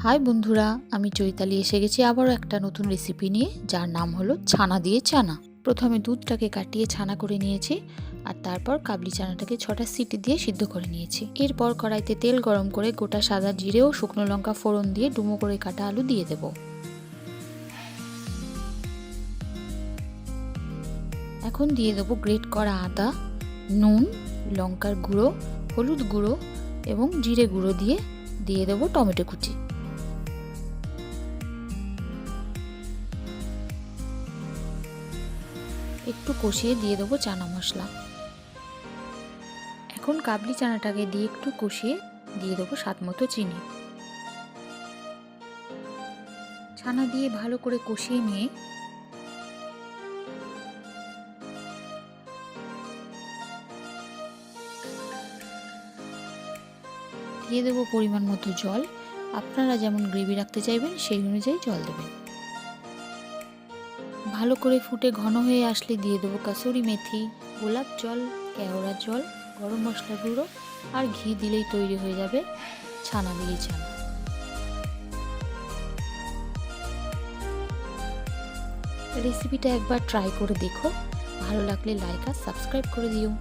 High বন্ধুরা, আমি চৈতালি এসে গেছি আবারও একটা নতুন রেসিপি নিয়ে, যার নাম হলো ছানা দিয়ে চানা। প্রথমে দুধটাকে কাটিয়ে ছানা করে নিয়েছি, আর তারপর কাবলি চানাটাকে 6টা সিটি দিয়ে সিদ্ধ করে নিয়েছি। এরপর কড়াইতে তেল গরম করে গোটা সাদা জিরে ও শুকনো লঙ্কা ফোড়ন দিয়ে ডুমো করে কাটা আলু দিয়ে দেব। এখন দিয়ে দেবো গ্রেট করা আদা, নুন, লঙ্কার গুঁড়ো, হলুদ গুঁড়ো এবং জিরে গুঁড়ো দিয়ে দেবো টমেটো কুচি। একটু কষিয়ে দিয়ে দেবো চানা মশলা। এখন কাবলি চানাটাকে দিয়ে একটু কষিয়ে দিয়ে দেবো স্বাদ মতো চিনি। ছানা দিয়ে ভালো করে কষিয়ে নিয়ে দিয়ে দেবো পরিমাণ মতো জল। আপনারা যেমন গ্রেভি রাখতে চাইবেন সেই অনুযায়ী জল দেবেন। ভালো করে ফুটে ঘন হয়ে আসলে দিয়ে দেবো কাসুরি মেথি, গোলাপ জল, কেওড়া জল, গরম মশলা গুঁড়ো আর ঘি দিলেই তৈরি হয়ে যাবে ছানা দিয়ে চানা। রেসিপিটা একবার ট্রাই করে দেখো, ভালো লাগলে লাইক আর সাবস্ক্রাইব করে দিও।